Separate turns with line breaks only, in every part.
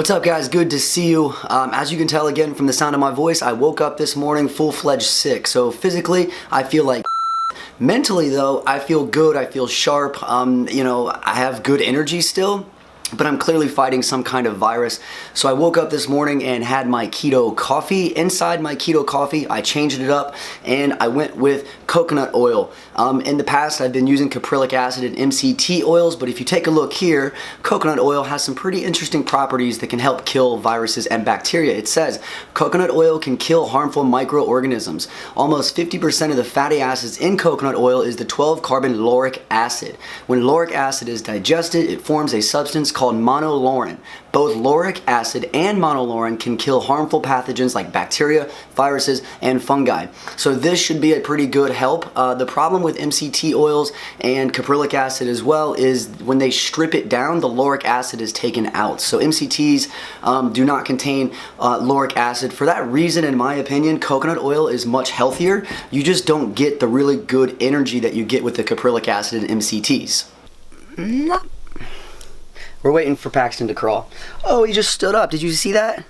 What's up, guys? Good to see you. As you can tell again from the sound of my voice, I woke up this morning full-fledged sick. So physically, I feel like mentally though, I feel good. I feel sharp. I have good energy still, but I'm clearly fighting some kind of virus. So I woke up this morning and had my keto coffee. Inside my keto coffee, I changed it up and I went with coconut oil. In the past, I've been using caprylic acid and MCT oils, but if you take a look here, coconut oil has some pretty interesting properties that can help kill viruses and bacteria. It says coconut oil can kill harmful microorganisms. Almost 50% of the fatty acids in coconut oil is the 12-carbon lauric acid. When lauric acid is digested, it forms a substance called monolaurin. Both lauric acid and monolaurin can kill harmful pathogens like bacteria, viruses, and fungi. So this should be a pretty good help. The problem with MCT oils and caprylic acid as well is when they strip it down, the lauric acid is taken out. So MCTs do not contain lauric acid. For that reason, in my opinion, coconut oil is much healthier. You just don't get the really good energy that you get with the caprylic acid and MCTs. We're waiting for Paxton to crawl. Oh, he just stood up. Did you see that?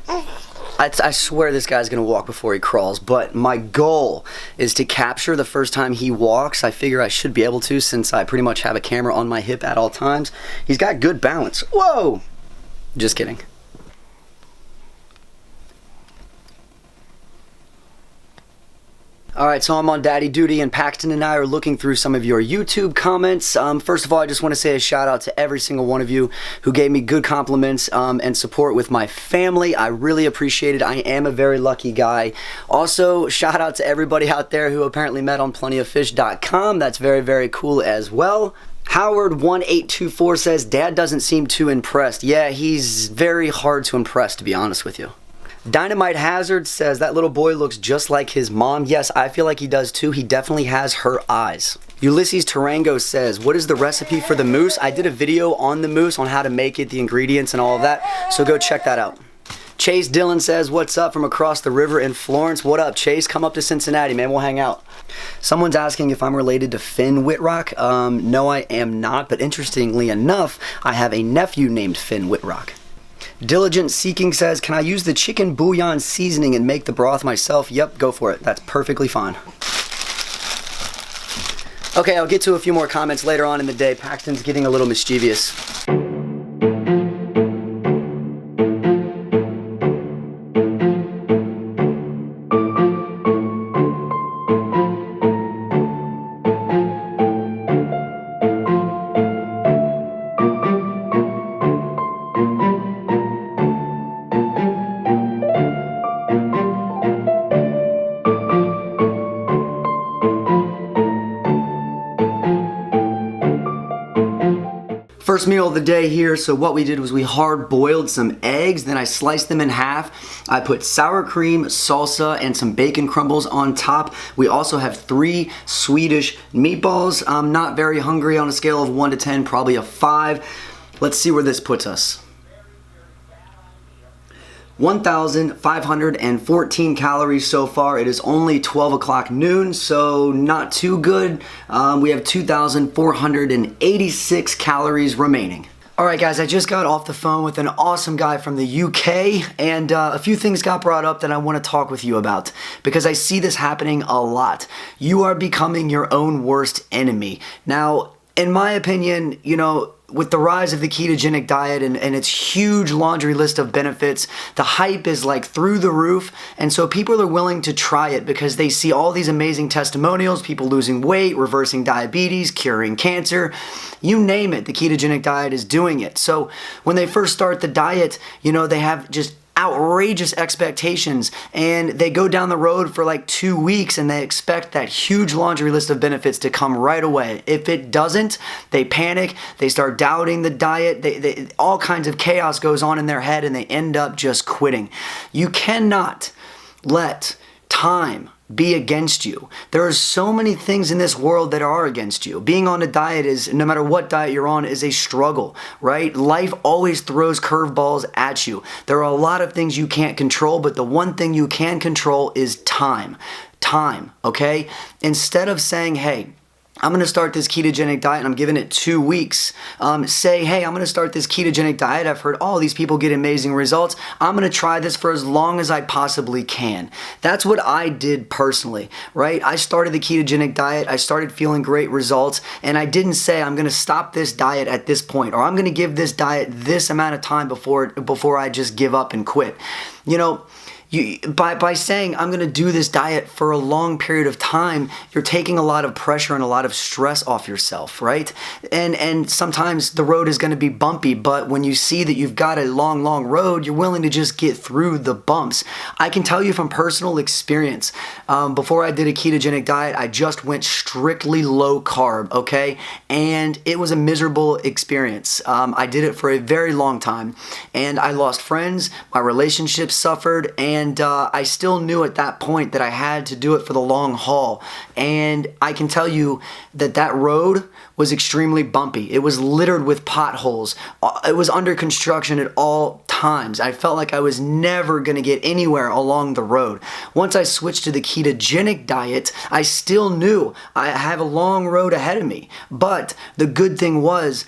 I swear this guy's gonna walk before he crawls, but my goal is to capture the first time he walks. I figure I should be able to since I pretty much have a camera on my hip at all times. He's got good balance. Whoa! Just kidding. Alright, so I'm on daddy duty and Paxton and I are looking through some of your YouTube comments. First of all, I just want to say a shout out to every single one of you who gave me good compliments and support with my family. I really appreciate it. I am a very lucky guy. Also, shout out to everybody out there who apparently met on plentyoffish.com. That's very, very cool as well. Howard1824 says, Dad doesn't seem too impressed. Yeah, he's very hard to impress, to be honest with you. Dynamite Hazard says that little boy looks just like his mom. Yes, I feel like he does too. He definitely has her eyes. Ulysses Tarango says, what is the recipe for the mousse? I did a video on the mousse, on how to make it, the ingredients and all of that, so go check that out. Chase Dillon says, what's up from across the river in Florence? What up, Chase? Come up to Cincinnati, man. We'll hang out. Someone's asking if I'm related to Finn Whitrock. No, I am not, but interestingly enough, I have a nephew named Finn Whitrock. Diligent Seeking says, can I use the chicken bouillon seasoning and make the broth myself? Yep, go for it. That's perfectly fine. Okay, I'll get to a few more comments later on in the day. Paxton's getting a little mischievous. First meal of the day here, so what we did was we hard boiled some eggs, then I sliced them in half. I put sour cream, salsa, and some bacon crumbles on top. We also have 3 Swedish meatballs. I'm not very hungry. On a scale of 1 to 10, probably a 5. Let's see where this puts us. 1,514 calories so far. It is only 12 o'clock noon, so not too good. We have 2,486 calories remaining. Alright guys, I just got off the phone with an awesome guy from the UK, and a few things got brought up that I want to talk with you about, because I see this happening a lot. You are becoming your own worst enemy. Now, in my opinion, with the rise of the ketogenic diet and its huge laundry list of benefits, the hype is like through the roof, and so people are willing to try it because they see all these amazing testimonials, people losing weight, reversing diabetes, curing cancer, you name it, the ketogenic diet is doing it. So when they first start the diet, they have just outrageous expectations, and they go down the road for like 2 weeks and they expect that huge laundry list of benefits to come right away. If it doesn't, they panic, they start doubting the diet, all kinds of chaos goes on in their head and they end up just quitting. You cannot let time be against you. There are so many things in this world that are against you. Being on a diet is, no matter what diet you're on, is a struggle, right? Life always throws curveballs at you. There are a lot of things you can't control, but the one thing you can control is time. Time, okay? Instead of saying, hey, I'm going to start this ketogenic diet and I'm giving it 2 weeks. Say, hey, I'm going to start this ketogenic diet. I've heard all these people get amazing results. I'm going to try this for as long as I possibly can. That's what I did personally, right? I started the ketogenic diet. I started feeling great results, and I didn't say I'm going to stop this diet at this point, or I'm going to give this diet this amount of time before I just give up and quit. You know, by saying I'm going to do this diet for a long period of time, you're taking a lot of pressure and a lot of stress off yourself, right? And sometimes the road is going to be bumpy, but when you see that you've got a long road, you're willing to just get through the bumps. I can tell you from personal experience, before I did a ketogenic diet, I just went strictly low carb, okay? And it was a miserable experience. I did it for a very long time, and I lost friends, my relationships suffered, and I still knew at that point that I had to do it for the long haul. And I can tell you that that road was extremely bumpy. It was littered with potholes. It was under construction at all times. I felt like I was never going to get anywhere along the road. Once I switched to the ketogenic diet, I still knew I have a long road ahead of me. But the good thing was,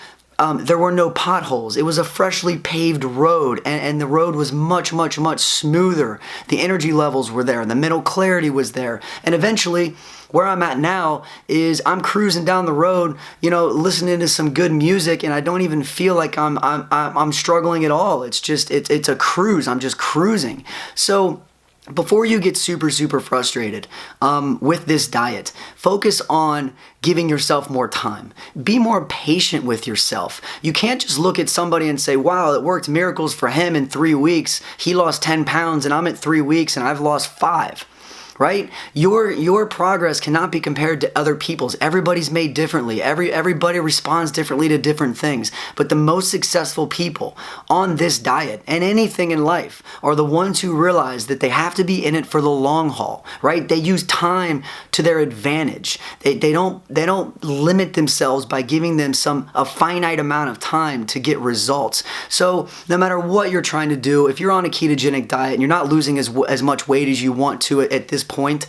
there were no potholes. It was a freshly paved road, and the road was much smoother. The energy levels were there. The mental clarity was there. And eventually, where I'm at now is I'm cruising down the road, you know, listening to some good music, and I don't even feel like I'm struggling at all. It's just, it's a cruise. I'm just cruising. So before you get super frustrated with this diet, focus on giving yourself more time. Be more patient with yourself. You can't just look at somebody and say, wow, it worked miracles for him in 3 weeks. He lost 10 pounds and I'm at 3 weeks and I've lost 5. Right? Your progress cannot be compared to other people's. Everybody's made differently. Everybody responds differently to different things. But the most successful people on this diet and anything in life are the ones who realize that they have to be in it for the long haul, right? They use time to their advantage. They don't limit themselves by giving them a finite amount of time to get results. So no matter what you're trying to do, if you're on a ketogenic diet and you're not losing as much weight as you want to at this point,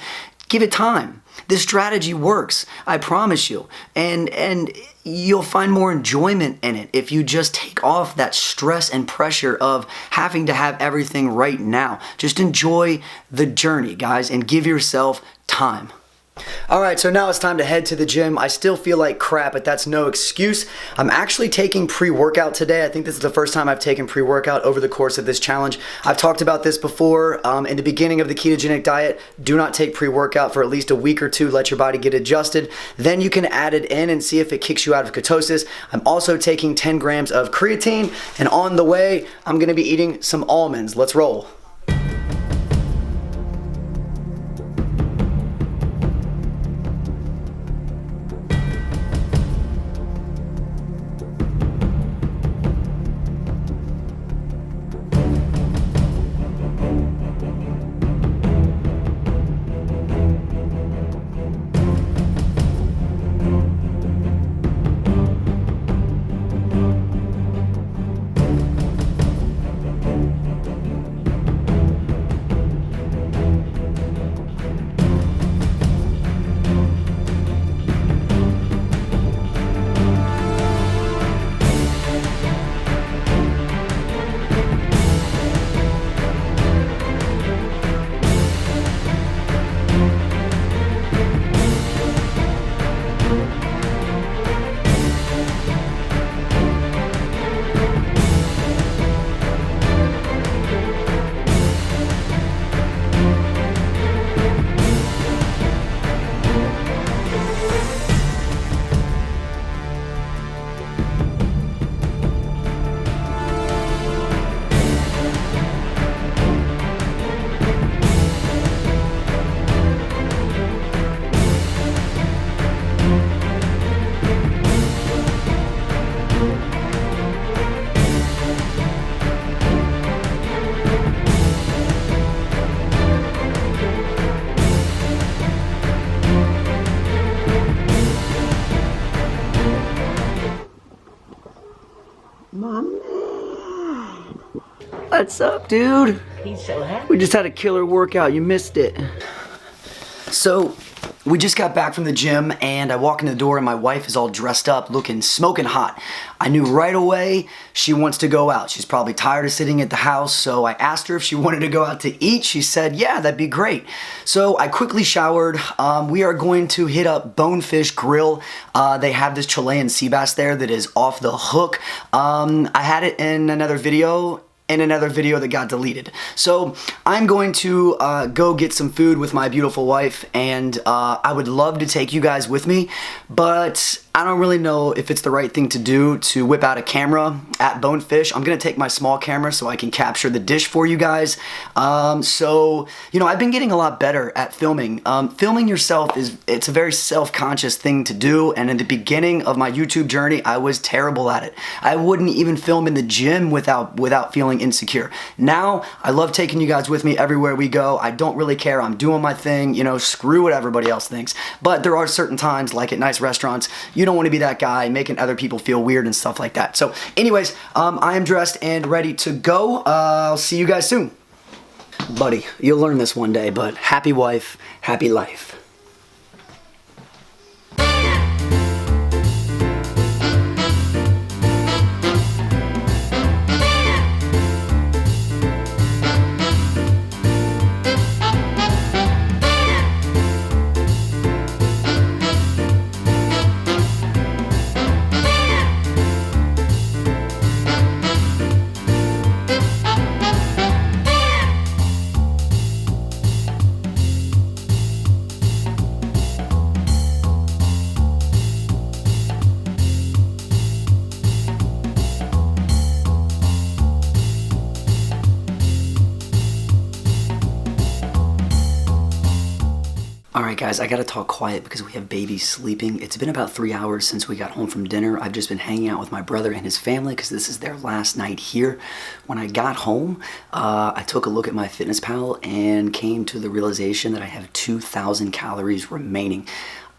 give it time. This strategy works, I promise you. And you'll find more enjoyment in it if you just take off that stress and pressure of having to have everything right now. Just enjoy the journey, guys, and give yourself time. Alright, so now it's time to head to the gym. I still feel like crap, but that's no excuse. I'm actually taking pre-workout today. I think this is the first time I've taken pre-workout over the course of this challenge. I've talked about this before. In the beginning of the ketogenic diet, do not take pre-workout for at least a week or two. Let your body get adjusted. Then you can add it in and see if it kicks you out of ketosis. I'm also taking 10 grams of creatine, and on the way, I'm going to be eating some almonds. Let's roll. What's up, dude?
He's so happy.
We just had a killer workout. You missed it. So, We just got back from the gym and I walk in the door and my wife is all dressed up, looking smoking hot. I knew right away she wants to go out. She's probably tired of sitting at the house, so I asked her if she wanted to go out to eat. She said, yeah, that'd be great. So I quickly showered. We are going to hit up Bonefish Grill. They have this Chilean sea bass there that is off the hook. I had it in another video that got deleted. So I'm going to go get some food with my beautiful wife, and I would love to take you guys with me, but I don't really know if it's the right thing to do to whip out a camera at Bonefish. I'm gonna take my small camera so I can capture the dish for you guys. So, you know, I've been getting a lot better at filming. Filming yourself it's a very self-conscious thing to do, and in the beginning of my YouTube journey, I was terrible at it. I wouldn't even film in the gym without feeling insecure. Now, I love taking you guys with me everywhere we go. I don't really care. I'm doing my thing, you know, screw what everybody else thinks. But there are certain times, like at nice restaurants, you don't want to be that guy making other people feel weird and stuff like that. So anyways, I am dressed and ready to go. I'll see you guys soon. Buddy, you'll learn this one day, but happy wife, happy life. Alright guys, I gotta talk quiet because we have babies sleeping. It's been about 3 hours since we got home from dinner. I've just been hanging out with my brother and his family because this is their last night here. When I got home, I took a look at my FitnessPal and came to the realization that I have 2,000 calories remaining.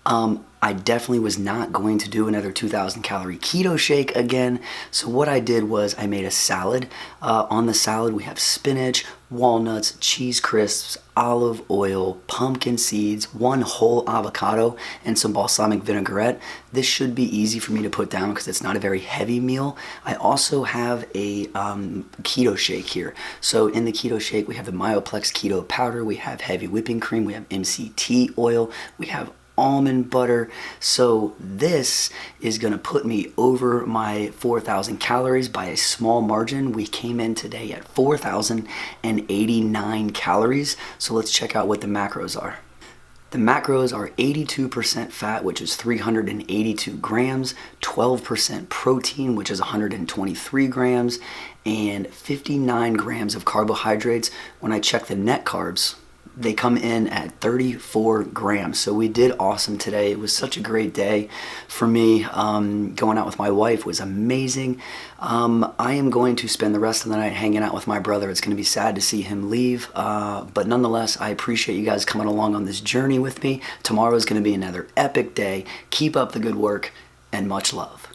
I definitely was not going to do another 2,000 calorie keto shake again. So what I did was I made a salad. On the salad we have spinach, walnuts, cheese crisps, olive oil, pumpkin seeds, 1 whole avocado, and some balsamic vinaigrette. This should be easy for me to put down because it's not a very heavy meal. I also have a keto shake here. So in the keto shake we have the Myoplex keto powder, we have heavy whipping cream, we have MCT oil, we have almond butter. So this is gonna put me over my 4,000 calories by a small margin. We came in today at 4,089 calories. So let's check out what the macros are. The macros are 82% fat, which is 382 grams, 12% protein, which is 123 grams, and 59 grams of carbohydrates. When I check the net carbs, they come in at 34 grams. So we did awesome today. It was such a great day for me. Going out with my wife was amazing. I am going to spend the rest of the night hanging out with my brother. It's gonna be sad to see him leave, but nonetheless, I appreciate you guys coming along on this journey with me. Tomorrow is gonna be another epic day. Keep up the good work and much love.